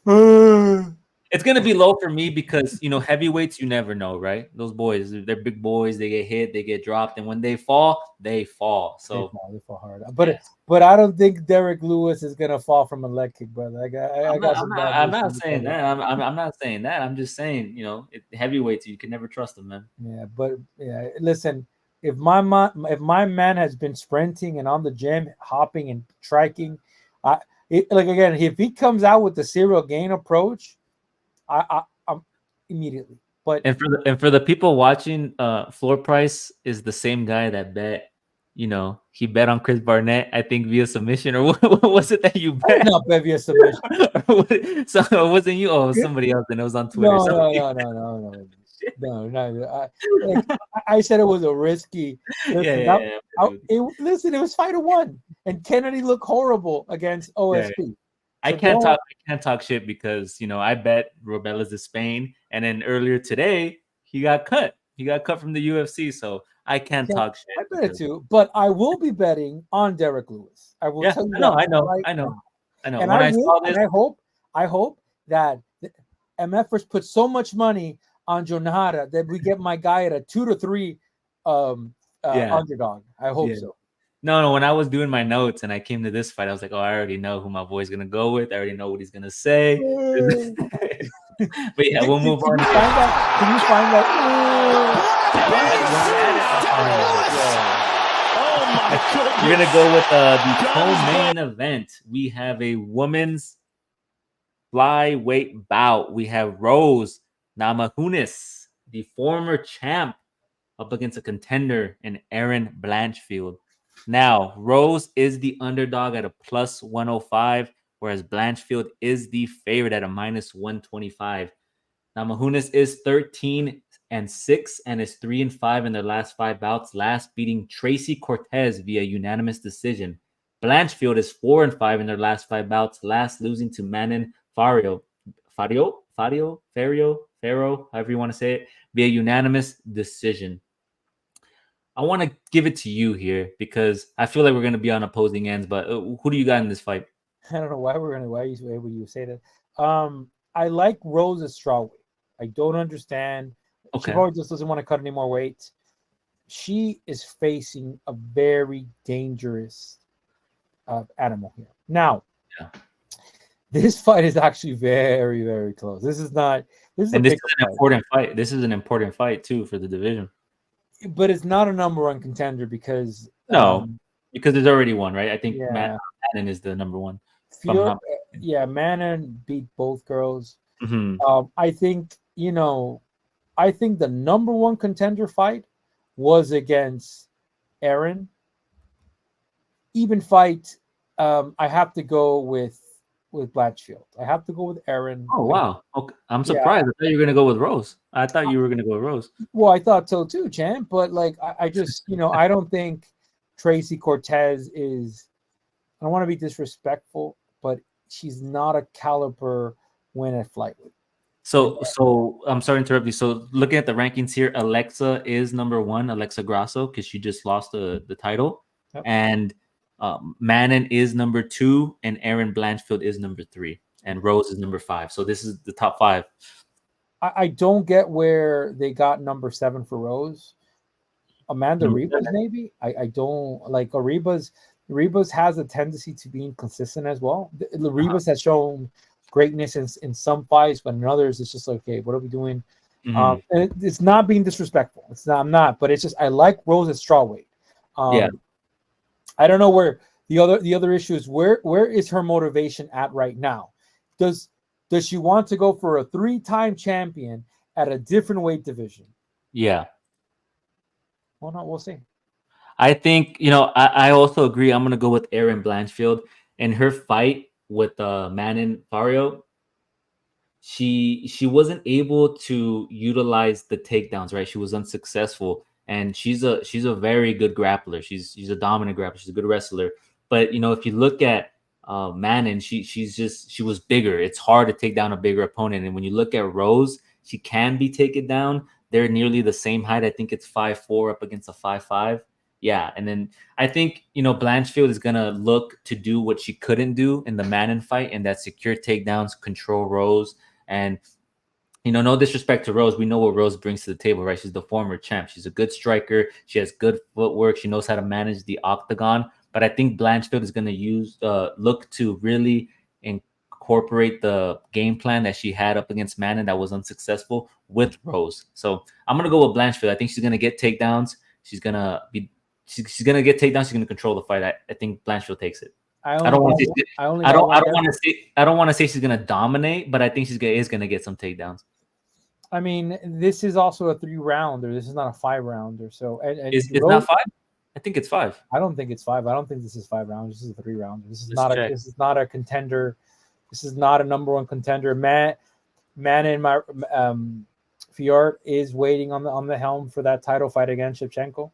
minute. It's gonna be low for me because heavyweights you never know, right? Those boys, they're big boys. They get hit, they get dropped, and when they fall, they fall. So they fall hard. But I don't think Derek Lewis is gonna fall from a leg kick, brother. I'm not saying that. I'm not saying that. I'm just saying, heavyweights you can never trust them, man. Yeah, but listen. If my man has been sprinting and on the gym, hopping and striking, if he comes out with the serial gain approach, I'm immediately. But for the people watching, Floor Price is the same guy that bet. He bet on Chris Barnett, I think via submission, or what was it that you bet? I did not bet via submission. So it wasn't you? Oh, it was somebody else, and it was on Twitter. No. I said it was a risky. Listen, it was fight of one, and Kennedy looked horrible against OSP. Yeah. I can't talk shit because I bet Robelas to Spain, and then earlier today he got cut. He got cut from the UFC, so I can't talk shit. I bet it too, but I will be betting on Derek Lewis. I will tell you that. I know. And when I hope that MFers put so much money on Jourdain that we get my guy at a 2-3 underdog. I hope so. No, when I was doing my notes and I came to this fight, I was like, oh, I already know who my boy's going to go with. I already know what he's going to say. But yeah, we'll move on. Can you find that? Oh, my goodness. We're going to go with the co-main event. We have a women's flyweight bout. We have Rose Namajunas, the former champ, up against a contender in Erin Blanchfield. Now, Rose is the underdog at a plus 105, whereas Blanchfield is the favorite at a minus 125. Namajunas is 13-6 and is 3-5 in their last 5 bouts, last beating Tracy Cortez via unanimous decision. Blanchfield is 4-5 in their last 5 bouts, last losing to Manon Farriot, however you want to say it, via unanimous decision. I want to give it to you here because I feel like we're going to be on opposing ends, but who do you got in this fight? I don't know why would you say that? I like Rose's strawweight. I don't understand. Okay. She probably just doesn't want to cut any more weight. She is facing a very dangerous animal here. Now, this fight is actually very, very close. This is an important fight. This is an important fight too for the division. But it's not a number one contender because because there's already one, right? I think Manon is the number one. Manon beat both girls. Mm-hmm. I think the number one contender fight was against Erin. Even fight, I have to go with Blanchfield. I have to go with Erin. Oh wow! Okay. I'm surprised. I thought you were gonna go with Rose. I thought you were gonna go with Rose. Well, I thought so too, champ. But I just I don't think Tracy Cortez is. I don't want to be disrespectful, but she's not a caliber win at flyweight. So I'm sorry to interrupt you. So looking at the rankings here, Alexa is number 1, Alexa Grasso, because she just lost the title, and Manon is number 2, and Erin Blanchfield is number 3, and Rose is number 5. So this is the top 5. I don't get where they got number 7 for Rose. Amanda Ribas, maybe. I don't like Ribas. Ribas has a tendency to be inconsistent as well. Ribas has shown greatness in some fights, but in others, it's just like, okay, what are we doing? And it's not being disrespectful. It's not. I'm not. But it's just I like Rose at strawweight. I don't know where the other issue is. Where is her motivation at right now? Does she want to go for a 3-time champion at a different weight division? Yeah. Well, no, we'll see. I think I also agree. I'm gonna go with Erin Blanchfield and her fight with Manon Farriot. She wasn't able to utilize the takedowns, right? She was unsuccessful, and she's a very good grappler. She's a dominant grappler. She's a good wrestler. But if you look at Manon, she was bigger. It's hard to take down a bigger opponent. And when you look at Rose, she can be taken down. They're nearly the same height. I think it's 5'4" up against a 5'5". Yeah, and then I think Blanchfield is gonna look to do what she couldn't do in the Manon fight, and that's secure takedowns, control Rose, and no disrespect to Rose. We know what Rose brings to the table, right? She's the former champ. She's a good striker. She has good footwork. She knows how to manage the octagon. But I think Blanchfield is going to look to really incorporate the game plan that she had up against Manon that was unsuccessful with Rose. So I'm going to go with Blanchfield. I think she's going to get takedowns. She's going to get takedowns. She's going to control the fight. I think Blanchfield takes it. I don't want to say she's going to dominate, but I think she's going to get some takedowns. I mean, this is also a 3-rounder. This is not a 5-rounder. So, it's not 5. I think it's 5. I don't think it's 5. I don't think this is 5 rounds. This is a 3-rounder. This is not a contender. This is not a number 1 contender. Manon Fiort is waiting on the helm for that title fight against Shevchenko.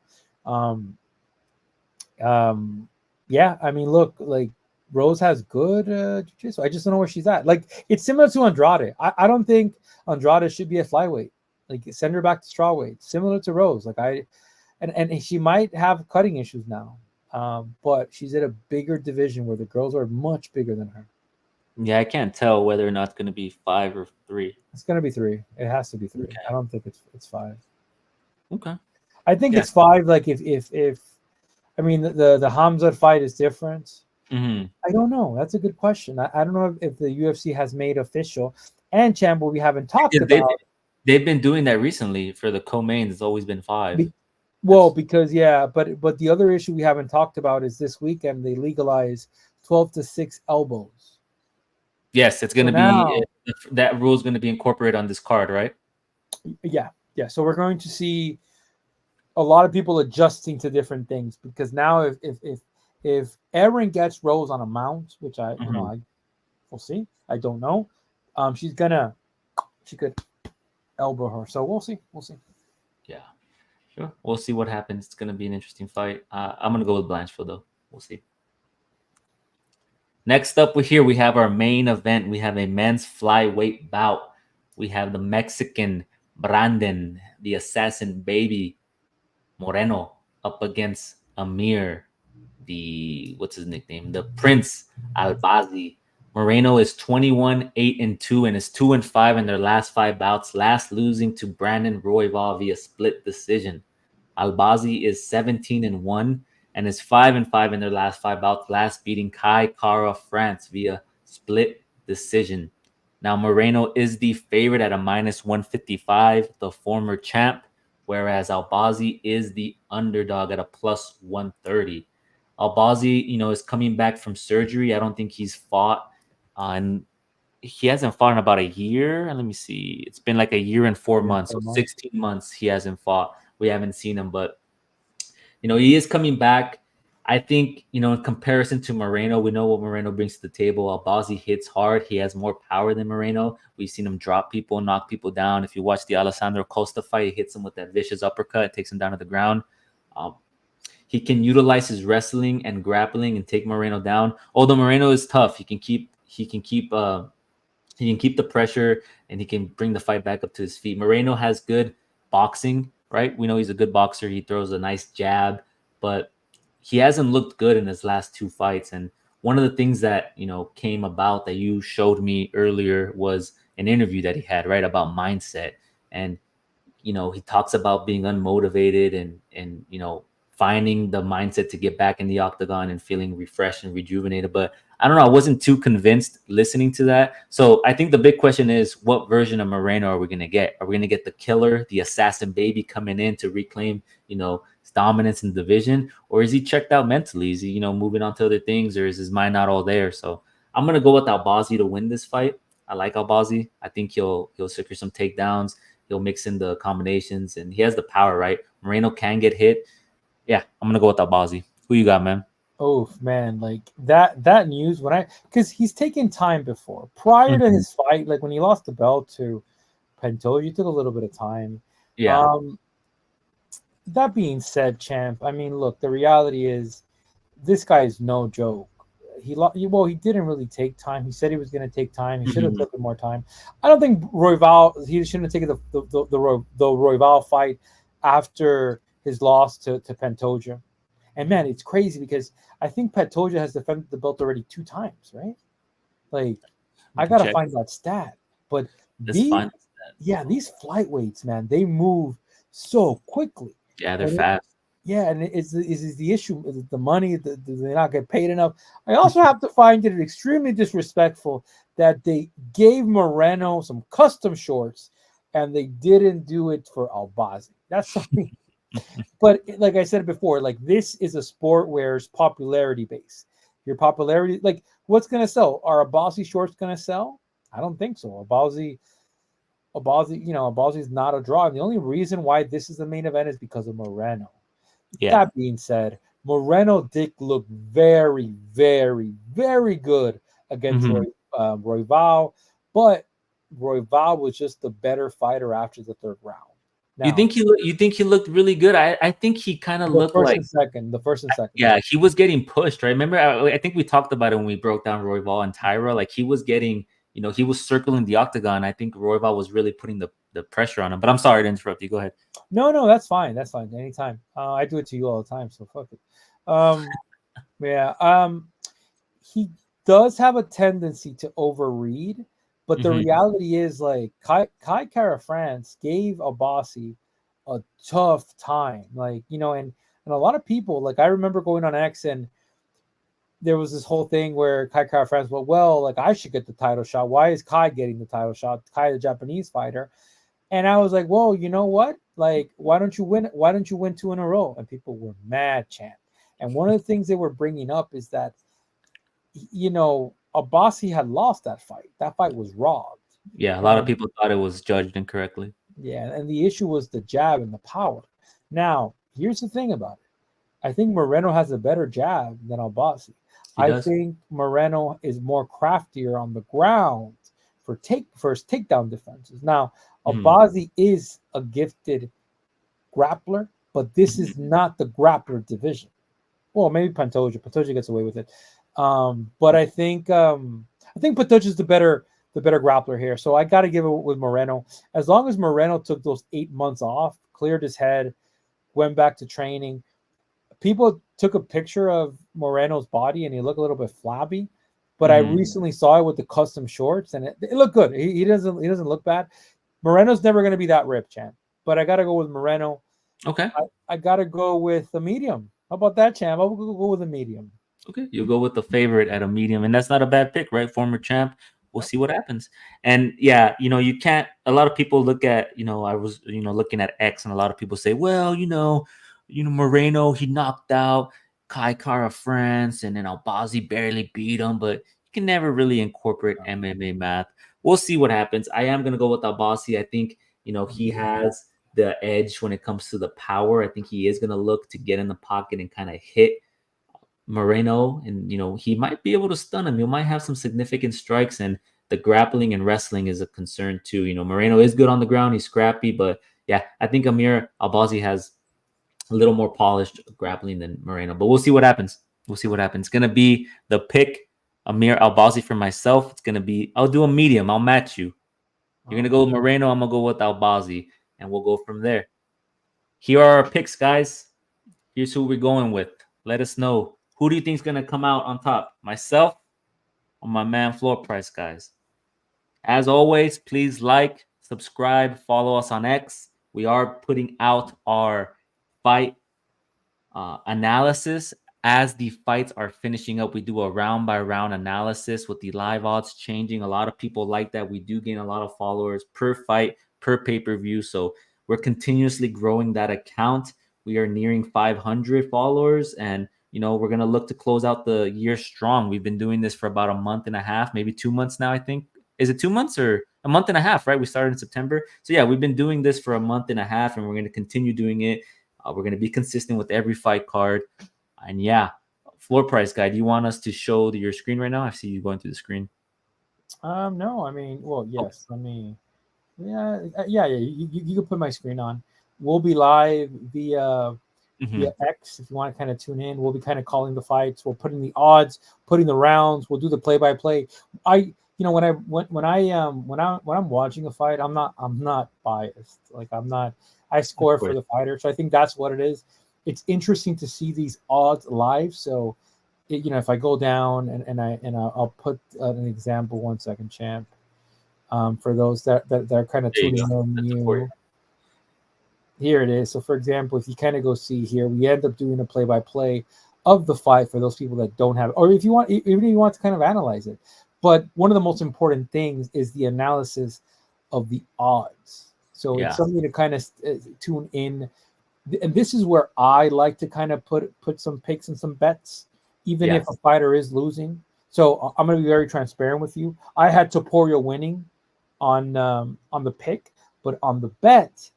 Yeah, I mean, look, like Rose has good jiu-jitsu. I just don't know where she's at. Like, it's similar to Andrade. I don't think Andrade should be a flyweight. Like, send her back to strawweight. Similar to Rose. Like, and she might have cutting issues now, but she's in a bigger division where the girls are much bigger than her. Yeah, I can't tell whether or not it's going to be 5 or 3. It's going to be 3. It has to be 3. Okay. I don't think it's 5. Okay. I think it's 5. Like if I mean the Hamza fight is different. Mm-hmm. I don't know. That's a good question. I don't know if the UFC has made official. And Champ, what we haven't talked about. They've been doing that recently for the co-mains. It's always been 5. Because but the other issue we haven't talked about is this weekend they legalize 12-6 elbows. Yes, it's going to be that rule is going to be incorporated on this card, right? Yeah. So we're going to see a lot of people adjusting to different things because now if Erin gets Rose on a mount, which we'll see. I don't know. She could elbow her. So we'll see. Yeah, sure. We'll see what happens. It's going to be an interesting fight. I'm going to go with Blanchfield though. We'll see. Next up here, we have our main event. We have a men's flyweight bout. We have the Mexican Brandon, the assassin baby, Moreno, up against Amir, what's his nickname? The Prince Albazi. Moreno is 21-8-2 and is 2-5 in their last 5 bouts, last losing to Brandon Royval via split decision. Albazi is 17-1 and is 5-5 in their last 5 bouts, last beating Kai Kara France via split decision. Now, Moreno is the favorite at a -155, the former champ, whereas Albazi is the underdog at a +130. Albazi, is coming back from surgery. I don't think he's fought, and he hasn't fought in about a year. Let me see. It's been like a year and 4 months, so 16 months he hasn't fought. We haven't seen him, but he is coming back. I think, in comparison to Moreno, we know what Moreno brings to the table. Albazi hits hard. He has more power than Moreno. We've seen him drop people, knock people down. If you watch the Alessandro Costa fight, he hits him with that vicious uppercut, takes him down to the ground. He can utilize his wrestling and grappling and take Moreno down. Although Moreno is tough, he can keep the pressure and he can bring the fight back up to his feet. Moreno has good boxing, right? We know he's a good boxer. He throws a nice jab, but he hasn't looked good in his last 2 fights. And one of the things that, came about that you showed me earlier was an interview that he had, right, about mindset. And, he talks about being unmotivated and finding the mindset to get back in the octagon and feeling refreshed and rejuvenated. But I don't know. I wasn't too convinced listening to that. So I think the big question is, what version of Moreno are we going to get? Are we going to get the killer, the assassin baby coming in to reclaim, his dominance in the division? Or is he checked out mentally? Is he, moving on to other things, or is his mind not all there? So I'm going to go with Albazi to win this fight. I like Albazi. I think he'll secure some takedowns. He'll mix in the combinations, and he has the power, right? Moreno can get hit. Yeah, I'm going to go with Albazi. Who you got, man? Oh, man, like that news because he's taken time before. Prior to his fight, like when he lost the belt to Pantoja, he took a little bit of time. Yeah. That being said, champ, I mean, look, the reality is this guy is no joke. He didn't really take time. He said he was going to take time. He should have taken more time. I don't think he shouldn't have taken the Royval fight after his loss to Pantoja. And man, it's crazy because I think Pantoja has defended the belt already 2 times, right? Like, I gotta find that stat. But these flyweights, man, they move so quickly. Yeah, they're fast. Yeah, and is the issue? Is it the money? Do they not get paid enough? I also have to find it extremely disrespectful that they gave Moreno some custom shorts and they didn't do it for Albazi. That's something. But like I said before, like, this is a sport where it's popularity based. Your popularity, like, what's going to sell? Are Albazi shorts going to sell? I don't think so. Albazi, Albazi is not a draw. And the only reason why this is the main event is because of Moreno. Yeah. That being said, Moreno did look very, very, very good against Royval, but Royval was just the better fighter after the 3rd round. Now, you think he looked really good? I think he kind of looked like the first and second. Yeah, he was getting pushed, right? Remember, I think we talked about it when we broke down Royval and Tyra. Like, he was getting, he was circling the octagon. I think Royval was really putting the pressure on him. But I'm sorry to interrupt you. Go ahead. No, that's fine. That's fine. Anytime. I do it to you all the time, so fuck it. He does have a tendency to overread, but the reality is, like, Kai Kara-France gave Albazi a tough time. Like, and a lot of people, like, I remember going on X and there was this whole thing where Kai Kara-France went, well, like, I should get the title shot. Why is Kai getting the title shot? Kai, the Japanese fighter. And I was like, well, you know what? Like, why don't you win? Why don't you win 2 in a row? And people were mad, champ. And one of the things they were bringing up is that, Albazi had lost that fight. That fight was robbed. Yeah, a lot of people thought it was judged incorrectly. Yeah, and the issue was the jab and the power. Now, here's the thing about it. I think Moreno has a better jab than Albazi. I think Moreno is more craftier on the ground for his takedown defenses. Now, Albazi is a gifted grappler, but this is not the grappler division. Well, maybe Pantoja. Pantoja gets away with it. But I think Pantoja is the better grappler here. So I got to give it with Moreno. As long as Moreno took those 8 months off, cleared his head, went back to training. People took a picture of Moreno's body and he looked a little bit flabby. But I recently saw it with the custom shorts and it looked good. He doesn't look bad. Moreno's never going to be that ripped, champ. But I got to go with Moreno. Okay. I got to go with the medium. How about that, champ? I'll go with a medium. Okay, you'll go with the favorite at a medium, and that's not a bad pick, right? Former champ. We'll see what happens. And yeah, you can't. A lot of people look at, I was, looking at X, and a lot of people say, well, Moreno, he knocked out Kai Kara-France, and then Albazi barely beat him, but you can never really incorporate MMA math. We'll see what happens. I am gonna go with Albazi. I think he has the edge when it comes to the power. I think he is gonna look to get in the pocket and kind of hit Moreno, and he might be able to stun him. He might have some significant strikes, and the grappling and wrestling is a concern too. Moreno is good on the ground, he's scrappy, but yeah, I think Amir Albazi has a little more polished grappling than Moreno, but we'll see what happens. It's gonna be the pick Amir Albazi for myself. It's gonna be, I'll do a medium, I'll match you. You're gonna go with Moreno, I'm gonna go with Albazi, and we'll go from there. Here are our picks, guys. Here's who we're going with. Let us know. Who do you think is going to come out on top? Myself or my man Floor Price, guys? As always, please like, subscribe, follow us on X. We are putting out our fight analysis as the fights are finishing up. We do a round-by-round analysis with the live odds changing. A lot of people like that. We do gain a lot of followers per fight, per pay-per-view. So we're continuously growing that account. We are nearing 500 followers, and we're going to look to close out the year strong. We've been doing this for about a month and a half, maybe 2 months now, I think. Is it 2 months or a month and a half, right? We started in September. So yeah, we've been doing this for a month and a half, and we're going to continue doing it. We're going to be consistent with every fight card. And yeah, Floor Price guy, do you want us to show your screen right now? I see you going through the screen. No, I mean, well, yes. I mean, yeah. You can put my screen on. We'll be live via via X. If you want to kind of tune in, we'll be kind of calling the fights. We'll put in the odds, putting the rounds. We'll do the play-by-play. When I'm watching a fight, I'm not biased. Like I score for the fighter. So I think that's what it is. It's interesting to see these odds live. So, if I go down and I'll put an example. 1 second, champ. For those that are kind of tuning in new. Here it is. So, for example, if you kind of go see here, we end up doing a play-by-play of the fight for those people that don't have it, or if you want, even if you want to kind of analyze it. But one of the most important things is the analysis of the odds. So it's something to kind of tune in. And this is where I like to kind of put some picks and some bets, even if a fighter is losing. So I'm going to be very transparent with you. I had Topuria winning on the pick, but on the bet,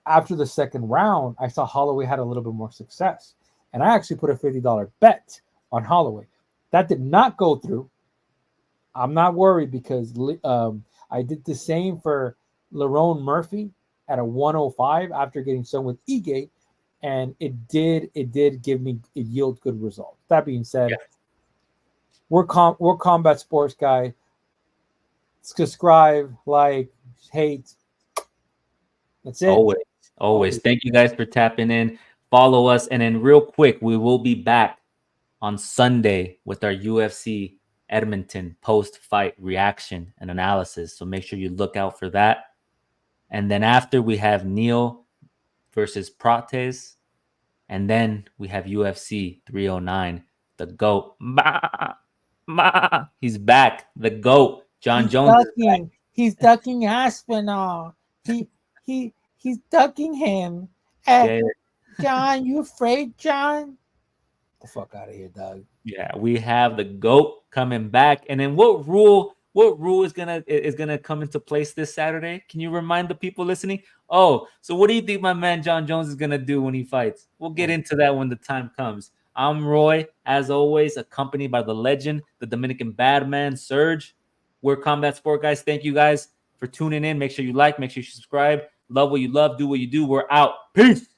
after the second round, I saw Holloway had a little bit more success. And I actually put a $50 bet on Holloway. That did not go through. I'm not worried because I did the same for Lerone Murphy at a 105 after getting some with Ige, and it did yield good results. That being said, we're combat sports guy. Subscribe, like, hate. That's it. Always. Thank you guys for tapping in. Follow us, and then real quick, we will be back on Sunday with our UFC Edmonton post-fight reaction and analysis. So make sure you look out for that. And then after, we have Neil versus Prates. And then we have UFC 309, the GOAT. He's back. The GOAT. John Jones. He's ducking Aspinall. He's ducking him. John, you afraid, John? The fuck out of here, dog. Yeah, we have the GOAT coming back. And then what rule is gonna come into place this Saturday? Can you remind the people listening? Oh, so what do you think my man John Jones is gonna do when he fights? We'll get into that when the time comes. I'm Roy, as always, accompanied by the legend, the Dominican Badman, Serge. We're Combat Sport guys. Thank you guys for tuning in. Make sure you like, make sure you subscribe. Love what you love, do what you do. We're out. Peace.